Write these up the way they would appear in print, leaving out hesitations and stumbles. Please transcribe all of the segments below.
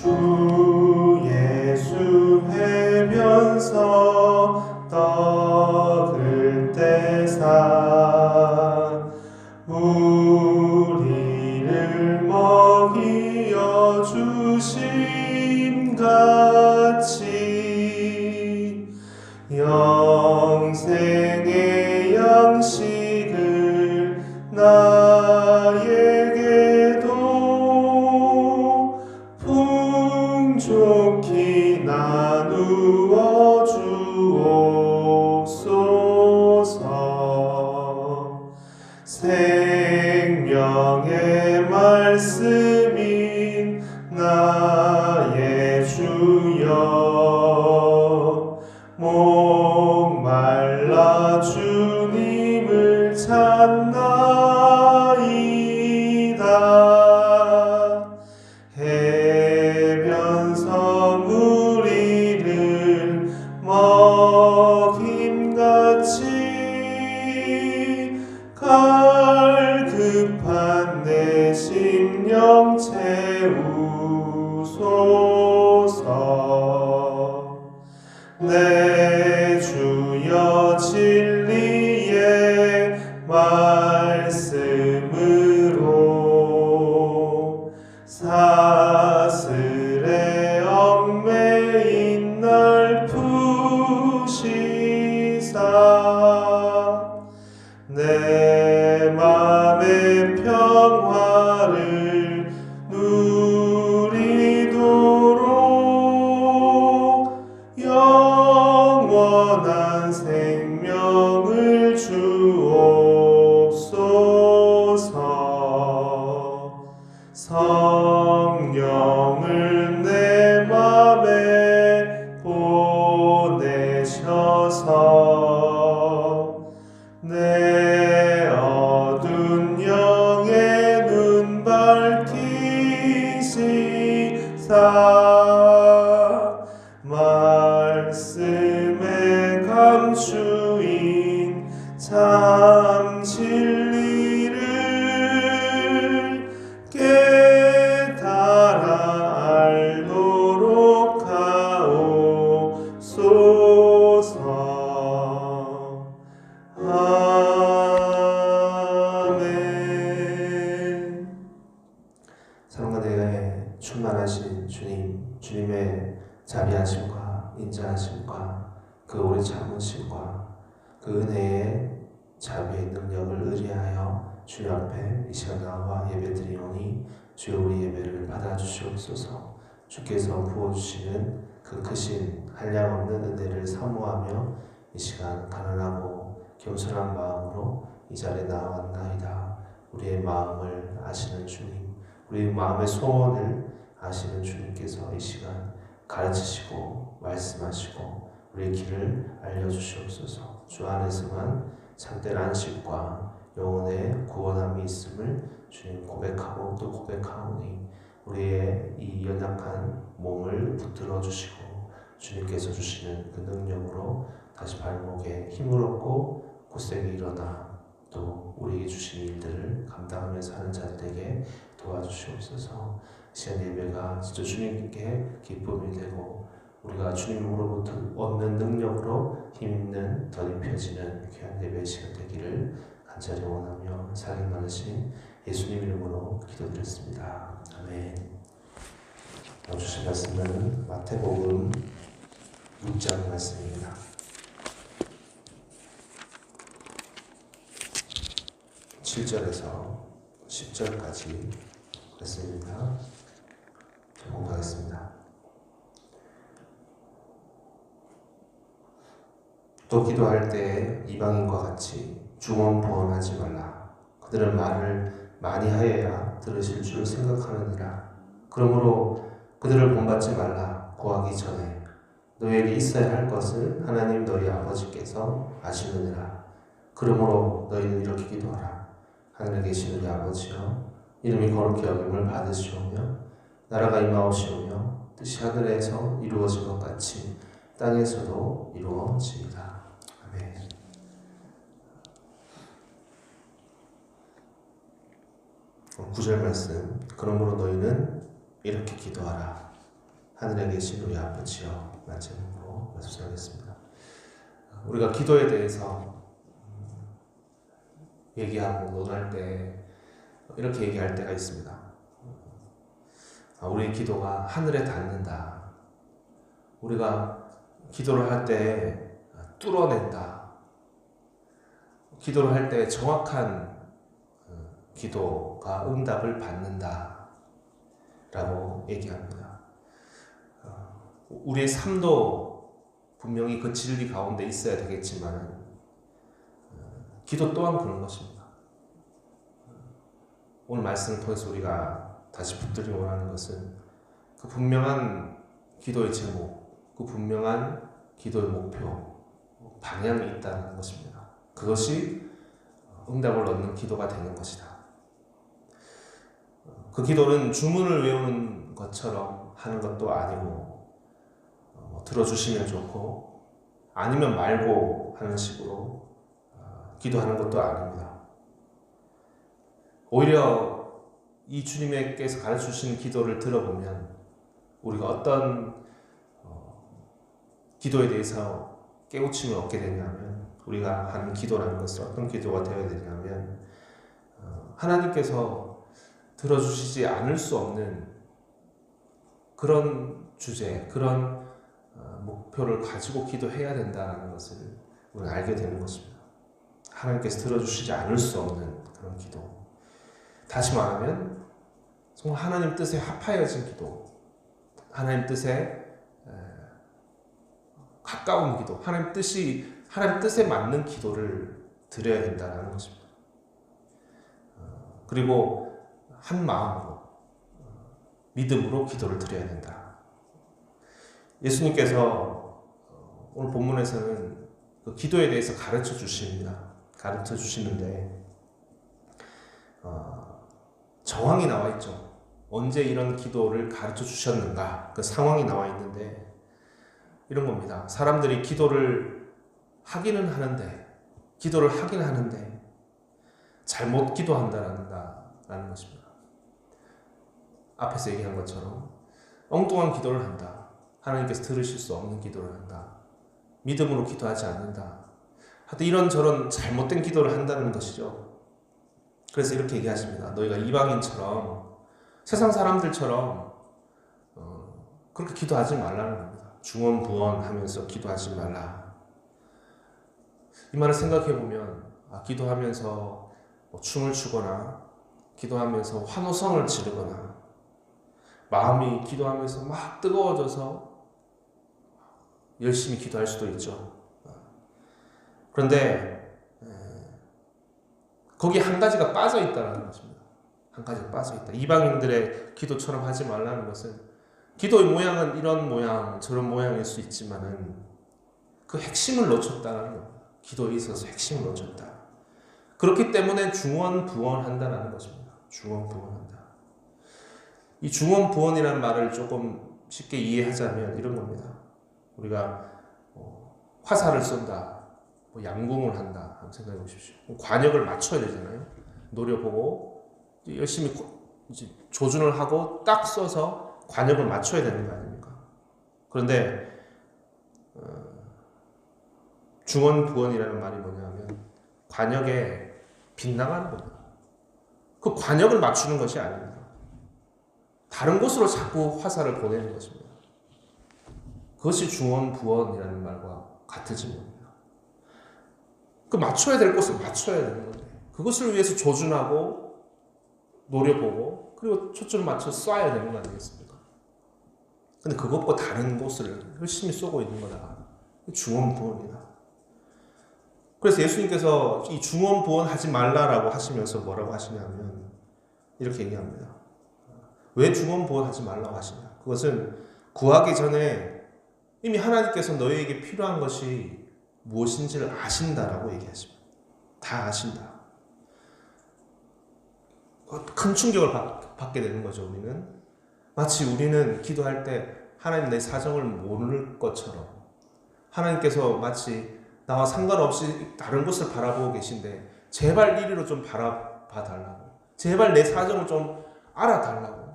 주 예수 해변서 떡을 떼사 우리를 먹이어 주심같이 영생의 양식을 나에게도 풍족히 나누어 주옵소서. 생명의 말씀인 나의 주여, 목말라 주님을 찾나이다. 해변서 무리를 먹임같이 갈급한 내 심령 채우소서. 내 주여 진리의 말씀으로 사슬의 얽매인 날 푸시사 내 맘의 평화를 누리도록 영원한 생명을 주옵소서. 성령을 내 맘에 보내셔서 내 어두운 영의 눈 밝히시사 말씀의 감추인 참 진리를 깨달아 알도록 하옵소서. 아멘. 사랑과 대가에 충만하신 주님, 주님의 자비하심과 인자하심과 그 오래 참으심과 그 은혜의 자비의 능력을 의뢰하여 주님 앞에 이 시간 나와 예배드리오니 주여 우리 예배를 받아주시옵소서. 주께서 부어주시는 그 크신 한량없는 은혜를 사모하며 이 시간 가난하고 겸손한 마음으로 이 자리에 나왔나이다. 우리의 마음을 아시는 주님, 우리의 마음의 소원을 아시는 주님께서 이 시간 가르치시고 말씀하시고 우리의 길을 알려주시옵소서. 주 안에서만 참된 안식과 영혼의 구원함이 있음을 주님 고백하고 또 고백하오니 우리의 이 연약한 몸을 붙들어 주시고 주님께서 주시는 그 능력으로 다시 발목에 힘을 얻고 굳세게 일어나 또 우리에게 주신 일들을 감당하며 사는 자들 되게 도와주시옵소서. 시간 예배가 진짜 주님께 기쁨이 되고 우리가 주님으로부터 얻는 능력으로 힘있는 덧입혀지는 귀한 예배 시간 되기를 간절히 원하며 사랑이 많으신 예수님 이름으로 기도드렸습니다. 아멘. 주신 말씀은 마태복음 6장 말씀입니다. 7절에서 10절까지 말씀입니다. 공부하겠습니다. 또 기도할 때에 이방인과 같이 중언부언하지 말라. 그들은 말을 많이 하여야 들으실 줄 생각하느니라. 그러므로 그들을 본받지 말라. 구하기 전에 너에게 있어야 할 것을 하나님 너희 아버지께서 아시느니라. 그러므로 너희는 이렇게 기도하라. 하늘에 계신 우리 아버지여, 이름이 거룩히 여김을 받으시오며 나라가 임하옵시오며 뜻이 하늘에서 이루어진 것 같이 땅에서도 이루어지이다. 아멘. 9절 말씀. 그러므로 너희는 이렇게 기도하라. 하늘에 계신 우리 아버지여, 라는 제목으로 말씀하겠습니다. 우리가 기도에 대해서 얘기하고 논할 때 이렇게 얘기할 때가 있습니다. 우리의 기도가 하늘에 닿는다. 우리가 기도를 할 때 뚫어낸다. 기도를 할 때 정확한 기도가 응답을 받는다 라고 얘기합니다. 우리의 삶도 분명히 그 진리 가운데 있어야 되겠지만 기도 또한 그런 것입니다. 오늘 말씀을 통해서 우리가 다시 붙들기 원하는 것은 그 분명한 기도의 제목, 그 분명한 기도의 목표, 방향이 있다는 것입니다. 그것이 응답을 얻는 기도가 되는 것이다. 그 기도는 주문을 외우는 것처럼 하는 것도 아니고 들어주시면 좋고 아니면 말고 하는 식으로 기도하는 것도 아닙니다. 오히려 이 주님께서 가르쳐주신 기도를 들어보면 우리가 어떤 기도에 대해서 깨우침을 얻게 되냐면, 우리가 하는 기도라는 것은 어떤 기도가 되어야 되냐면 하나님께서 들어주시지 않을 수 없는 그런 주제, 그런 목표를 가지고 기도해야 된다는 것을 우리가 알게 되는 것입니다. 하나님께서 들어주시지 않을 수 없는 그런 기도. 다시 말하면 정말 하나님 뜻에 합하여진 기도, 하나님 뜻에 가까운 기도, 하나님 뜻에 맞는 기도를 드려야 된다는 것입니다. 그리고 한 마음으로 믿음으로 기도를 드려야 된다. 예수님께서 오늘 본문에서는 그 기도에 대해서 가르쳐 주십니다. 가르쳐 주시는데 정황이 나와 있죠. 언제 이런 기도를 가르쳐 주셨는가, 그 상황이 나와 있는데 이런 겁니다. 사람들이 기도를 하기는 하는데 잘못 기도한다라는 것입니다. 앞에서 얘기한 것처럼 엉뚱한 기도를 한다. 하나님께서 들으실 수 없는 기도를 한다. 믿음으로 기도하지 않는다. 하여튼 이런저런 잘못된 기도를 한다는 것이죠. 그래서 이렇게 얘기하십니다. 너희가 이방인처럼, 세상 사람들처럼 그렇게 기도하지 말라는 겁니다. 중언부언하면서 기도하지 말라. 이 말을 생각해보면 기도하면서 춤을 추거나 기도하면서 환호성을 지르거나 마음이 기도하면서 막 뜨거워져서 열심히 기도할 수도 있죠. 그런데 거기에 한 가지가 빠져있다는 것입니다. 한 가지가 빠져있다. 이방인들의 기도처럼 하지 말라는 것은, 기도의 모양은 이런 모양 저런 모양일 수 있지만은 그 핵심을 놓쳤다는 겁니다. 기도에 있어서 핵심을 놓쳤다. 그렇기 때문에 중언부언한다는 것입니다. 중언부언한다. 이 중언부언이라는 말을 조금 쉽게 이해하자면 이런 겁니다. 우리가 화살을 쏜다, 양궁을 한다 한번 생각해 보십시오. 관역을 맞춰야 되잖아요. 노려보고 열심히 이제 조준을 하고 딱 쏘서 관역을 맞춰야 되는 거 아닙니까? 그런데 중언부언이라는 말이 뭐냐면 관역에 빗나가는 겁니다. 그 관역을 맞추는 것이 아닙니다. 다른 곳으로 자꾸 화살을 보내는 것입니다. 그것이 중언부언이라는 말과 같으지 뭡니다. 그 맞춰야 될 곳을 맞춰야 되는 건데 그것을 위해서 조준하고 노려보고 그리고 초점을 맞춰 쏴야 되는 거 아니겠습니까? 근데 그것과 다른 곳을 열심히 쏘고 있는 거다. 중언부언이다. 그래서 예수님께서 이 중언부언 하지 말라라고 하시면서 뭐라고 하시냐면 이렇게 얘기합니다. 왜 중언부언 하지 말라고 하시냐? 그것은 구하기 전에 이미 하나님께서 너희에게 필요한 것이 무엇인지를 아신다라고 얘기하십니다. 다 아신다. 큰 충격을 받게 되는 거죠. 마치 우리는 기도할 때 하나님 내 사정을 모를 것처럼 하나님께서 마치 나와 상관없이 다른 곳을 바라보고 계신데 제발 이리로 좀 바라봐 달라고, 제발 내 사정을 좀 알아달라고,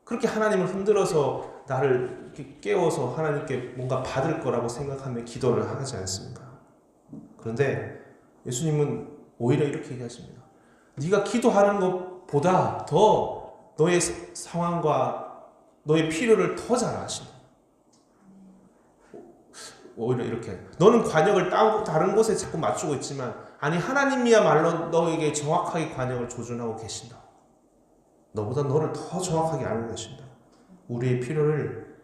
그렇게 하나님을 흔들어서 나를 이렇게 깨워서 하나님께 뭔가 받을 거라고 생각하며 기도를 하지 않습니까? 그런데 예수님은 오히려 이렇게 얘기하십니다. 네가 기도하는 것보다 더 너의 상황과 너의 필요를 더 잘 아신다. 오히려 이렇게 너는 관역을 다른 곳에 자꾸 맞추고 있지만 아니 하나님이야말로 너에게 정확하게 관역을 조준하고 계신다. 너보다 너를 더 정확하게 알고 계신다. 우리의 필요를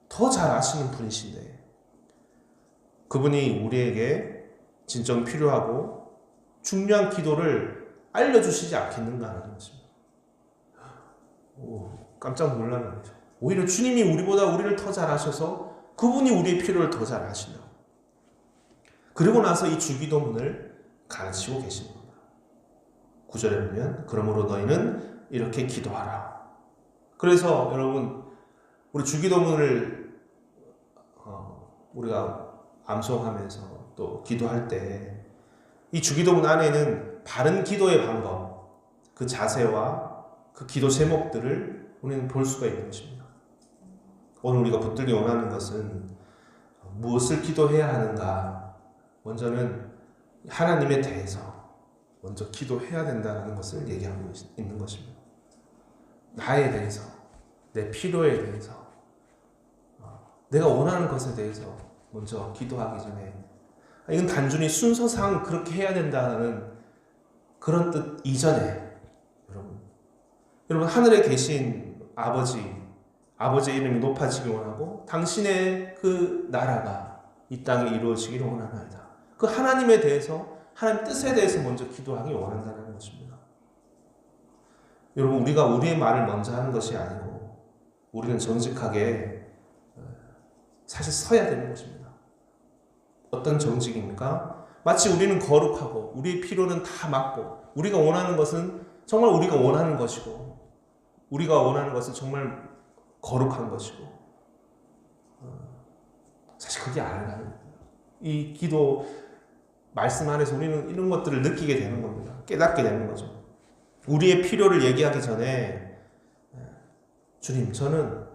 더 잘 아시는 분이신데 그분이 우리에게 진정 필요하고 중요한 기도를 알려주시지 않겠는가 하는 것입니다. 깜짝 놀라는 거죠. 오히려 주님이 우리보다 우리를 더 잘 아셔서 그분이 우리의 필요를 더 잘 아신다. 그리고 나서 이 주기도문을 가르치고 계신 겁니다. 9절에 보면 그러므로 너희는 이렇게 기도하라. 그래서 여러분 우리 주기도문을 우리가 암송하면서 또 기도할 때 이 주기도문 안에는 바른 기도의 방법, 그 자세와 그 기도 제목들을 우리는 볼 수가 있는 것입니다. 오늘 우리가 붙들기 원하는 것은 무엇을 기도해야 하는가? 먼저는 하나님에 대해서 먼저 기도해야 된다는 것을 얘기하고 있는 것입니다. 나에 대해서, 내 필요에 대해서, 내가 원하는 것에 대해서 먼저 기도하기 전에 이건 단순히 순서상 그렇게 해야 된다는 그런 뜻 이전에 여러분 하늘에 계신 아버지의 이름이 높아지기 원하고 당신의 그 나라가 이 땅에 이루어지기를 원하나이다. 그 하나님에 대해서 하나님 뜻에 대해서 먼저 기도하기 원한다는 것입니다. 여러분 우리가 우리의 말을 먼저 하는 것이 아니고 우리는 정직하게 사실 서야 되는 것입니다. 어떤 정직입니까? 마치 우리는 거룩하고 우리의 필요는 다 맞고 우리가 원하는 것은 정말 우리가 원하는 것이고 우리가 원하는 것은 정말 거룩한 것이고 사실 그게 아니라는 이 기도 말씀 안에서 우리는 이런 것들을 느끼게 되는 겁니다. 깨닫게 되는 거죠. 우리의 필요를 얘기하기 전에 주님 저는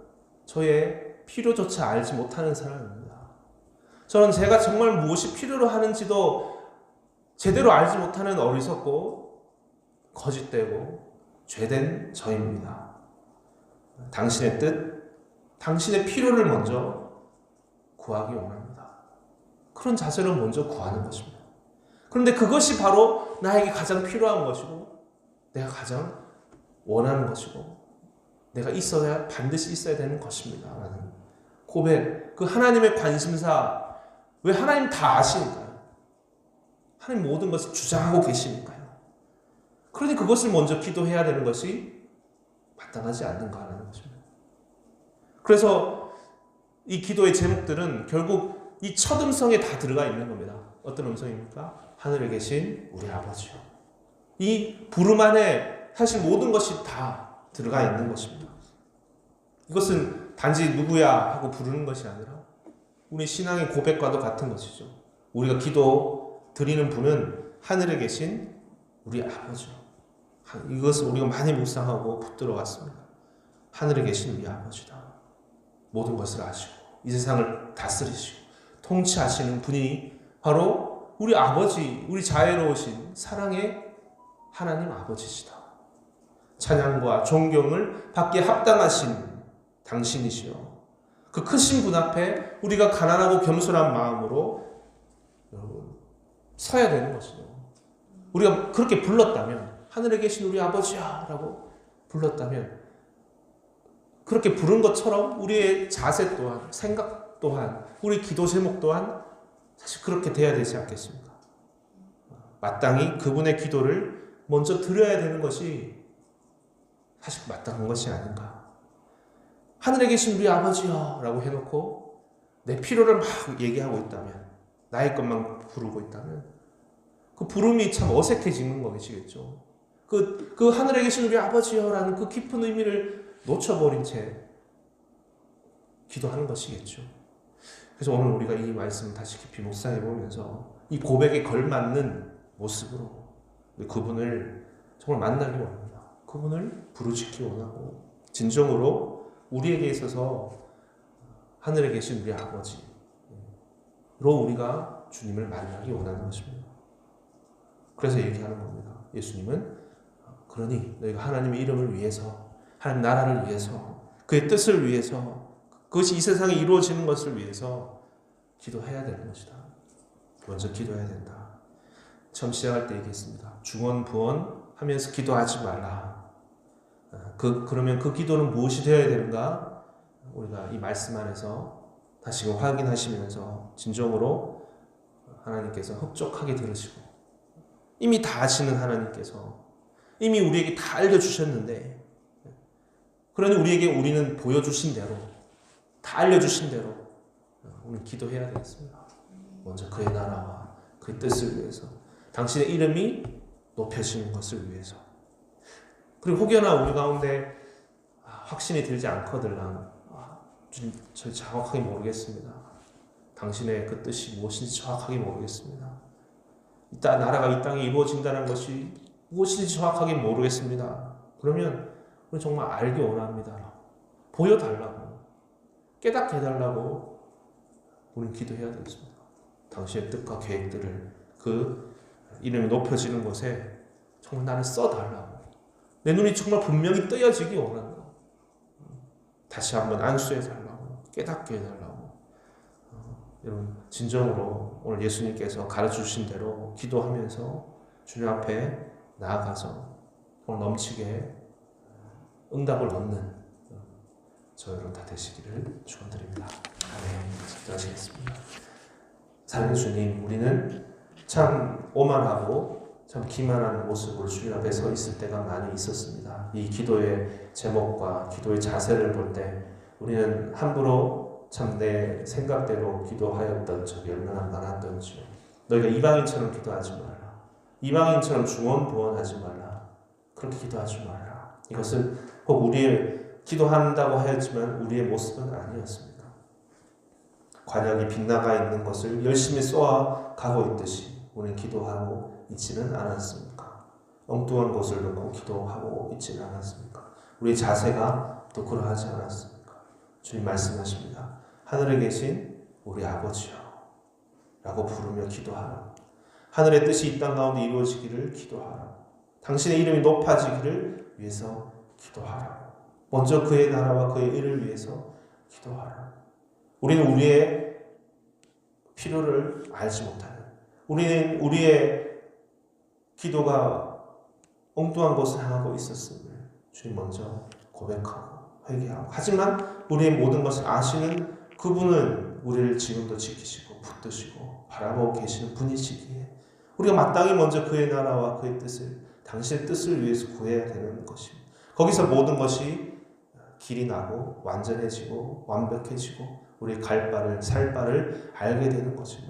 저의 필요조차 알지 못하는 사람입니다. 저는 제가 정말 무엇이 필요로 하는지도 제대로 알지 못하는 어리석고 거짓되고 죄된 저입니다. 당신의 뜻, 당신의 필요를 먼저 구하기 원합니다. 그런 자세로 먼저 구하는 것입니다. 그런데 그것이 바로 나에게 가장 필요한 것이고 내가 가장 원하는 것이고 내가 반드시 있어야 되는 것입니다. 라는 고백, 그 하나님의 관심사, 왜 하나님 다 아시니까요. 하나님 모든 것을 주장하고 계시니까요. 그러니 그것을 먼저 기도해야 되는 것이 마땅하지 않는가 하는 것입니다. 그래서 이 기도의 제목들은 결국 이 첫 음성에 다 들어가 있는 겁니다. 어떤 음성입니까? 하늘에 계신 우리 아버지요. 이 부름 안에 사실 모든 것이 다 들어가 있는 것입니다. 이것은 단지 누구야 하고 부르는 것이 아니라 우리 신앙의 고백과도 같은 것이죠. 우리가 기도 드리는 분은 하늘에 계신 우리 아버지요. 이것을 우리가 많이 묵상하고 붙들어 왔습니다. 하늘에 계신 우리 아버지다. 모든 것을 아시고 이 세상을 다스리시고 통치하시는 분이 바로 우리 아버지, 우리 자애로우신 사랑의 하나님 아버지시다. 찬양과 존경을 받기에 합당하신 당신이시여. 그 크신 분 앞에 우리가 가난하고 겸손한 마음으로 여러분 서야 되는 것이죠. 우리가 그렇게 불렀다면 하늘에 계신 우리 아버지야 라고 불렀다면 그렇게 부른 것처럼 우리의 자세 또한 생각 또한 우리 기도 제목 또한 사실 그렇게 돼야 되지 않겠습니까? 마땅히 그분의 기도를 먼저 드려야 되는 것이 사실 마땅한 것이 아닌가. 하늘에 계신 우리 아버지여 라고 해놓고 내 필요를 막 얘기하고 있다면 나의 것만 부르고 있다면 그 부름이 참 어색해지는 것이겠죠. 그 하늘에 계신 우리 아버지여 라는 그 깊은 의미를 놓쳐버린 채 기도하는 것이겠죠. 그래서 오늘 우리가 이 말씀을 다시 깊이 묵상해 보면서 이 고백에 걸맞는 모습으로 그분을 정말 만나기 원합니다. 그분을 부르짖기 원하고 진정으로 우리에게 있어서 하늘에 계신 우리 아버지로 우리가 주님을 만나기 원하는 것입니다. 그래서 얘기하는 겁니다. 예수님은 그러니 너희가 하나님의 이름을 위해서, 하나님 나라를 위해서, 그의 뜻을 위해서, 그것이 이 세상에 이루어지는 것을 위해서 기도해야 되는 것이다. 먼저 기도해야 된다. 처음 시작할 때 얘기했습니다. 중언부언 하면서 기도하지 말라. 그러면 그 기도는 무엇이 되어야 되는가? 우리가 이 말씀 안에서 다시금 확인하시면서 진정으로 하나님께서 흡족하게 들으시고, 이미 다 아시는 하나님께서 이미 우리에게 다 알려주셨는데, 그러니 우리는 보여주신 대로, 다 알려주신 대로 우리는 기도해야 되겠습니다. 먼저 그의 나라와 그의 뜻을 위해서, 당신의 이름이 높여지는 것을 위해서. 그리고 혹여나 우리 가운데 확신이 들지 않거들랑 주님, 저 정확하게 모르겠습니다. 당신의 그 뜻이 무엇인지 정확하게 모르겠습니다. 나라가 이 땅에 이루어진다는 것이 무엇인지 정확하게 모르겠습니다. 그러면 우리 정말 알기 원합니다. 보여달라고, 깨닫게 해달라고 우리는 기도해야 되겠습니다. 당신의 뜻과 계획들을 그 이름이 높여지는 것에 정말 나를 써달라고, 내 눈이 정말 분명히 뜨여지기 원한다. 다시 한번 안수해달라고, 깨닫게 해달라고. 여러분 진정으로 오늘 예수님께서 가르쳐주신 대로 기도하면서 주님 앞에 나아가서 오늘 넘치게 응답을 얻는 저 여러분 다 되시기를 축원드립니다. 아멘. 기도하시겠습니다. 사랑하는 주님, 우리는 참 오만하고 참 기만한 모습으로 주님 앞에 서 있을 때가 많이 있었습니다. 이 기도의 제목과 기도의 자세를 볼 때 우리는 함부로 참 내 생각대로 기도하였던 적이 얼마나 많았던지요. 너희가 이방인처럼 기도하지 말라. 이방인처럼 중언부언하지 말라. 그렇게 기도하지 말라. 이것은 꼭 우리의 기도한다고 하였지만 우리의 모습은 아니었습니다. 관역이 빗나가 있는 것을 열심히 쏘아 가고 있듯이 우리는 기도하고 있지는 않았습니까? 엉뚱한 것을 놓고 기도하고 있지는 않았습니까? 우리의 자세가 또 그러하지 않았습니까? 주님 말씀하십니다. 하늘에 계신 우리 아버지여 라고 부르며 기도하라. 하늘의 뜻이 이 땅 가운데 이루어지기를 기도하라. 당신의 이름이 높아지기를 위해서 기도하라. 먼저 그의 나라와 그의 일을 위해서 기도하라. 우리는 우리의 필요를 알지 못하는, 우리는 우리의 기도가 엉뚱한 것을 향하고 있었음을 주님 먼저 고백하고 회개하고, 하지만 우리의 모든 것을 아시는 그분은 우리를 지금도 지키시고 붙드시고 바라보고 계시는 분이시기에 우리가 마땅히 먼저 그의 나라와 그의 뜻을, 당신의 뜻을 위해서 구해야 되는 것입니다. 거기서 모든 것이 길이 나고 완전해지고 완벽해지고 우리의 갈 바를 살 바를 알게 되는 것임을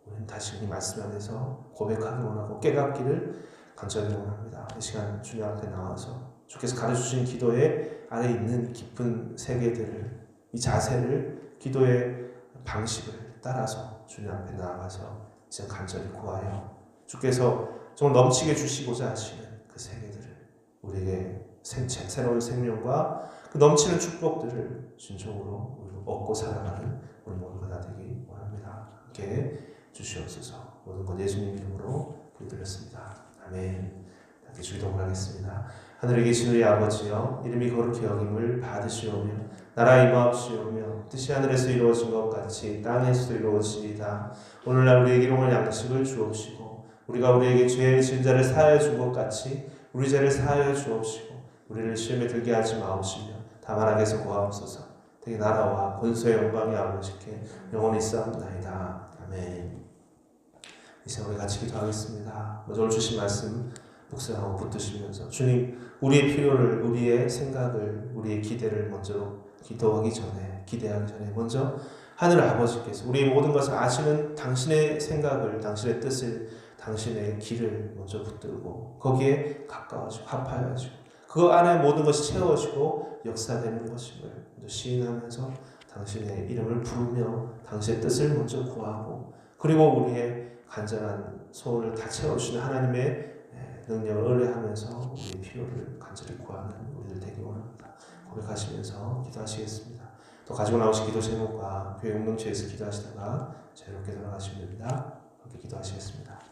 우리는 다시 이 말씀 안에서 고백하기 원하고 깨닫기를 간절히 원합니다. 이 시간 주님 앞에 나와서 주께서 가르쳐주신 기도의 안에 있는 깊은 세계들을, 이 자세를, 기도의 방식을 따라서 주님 앞에 나아가서 이제 간절히 구하여 주께서 정말 넘치게 주시고자 하시는 그 세계들을, 우리에게 새로운 생명과 그 넘치는 축복들을 진정으로 얻고 살아가는 우리 모두가 다 되기 원합니다. 함께 주시옵소서. 모든 것 예수님 이름으로 기도드렸습니다. 아멘. 함께 주기도를 하겠습니다. 하늘에 계신 우리 아버지여, 이름이 거룩히 여김을 받으시오며 나라 임하옵시오며 뜻이 하늘에서 이루어진 것 같이 땅에서도 이루어지이다. 오늘날 우리에게 일용할 양식을 주옵시고 우리가 우리에게 죄의 진 자를 사하여 준 것 같이 우리 죄를 사하여 주옵시고 우리를 시험에 들게 하지 마옵시며 다만 악에서 구하옵소서. 되게 나라와 권세의 영광이 아버지께 영원히 싸움나이다. 아멘. 이제 우리 같이 기도하겠습니다. 먼저 오늘 주신 말씀 묵상하고 붙드시면서 주님, 우리의 필요를, 우리의 생각을, 우리의 기대를 먼저 기도하기 전에, 기대하기 전에 먼저 하늘 아버지께서 우리의 모든 것을 아시는 당신의 생각을, 당신의 뜻을, 당신의 길을 먼저 붙들고 거기에 가까워지고 합하여지고 그 안에 모든 것이 채워지고 역사되는 것임을 먼저 시인하면서 당신의 이름을 부르며 당신의 뜻을 먼저 구하고, 그리고 우리의 간절한 소원을 다 채워주시는 하나님의 능력을 의뢰하면서 우리의 필요를 간절히 구하는 우리들 되기 원합니다. 고백하시면서 기도하시겠습니다. 또 가지고 나오신 기도 제목과 교회 공동체에서 기도하시다가 자유롭게 돌아가시면 됩니다. 함께 기도하시겠습니다.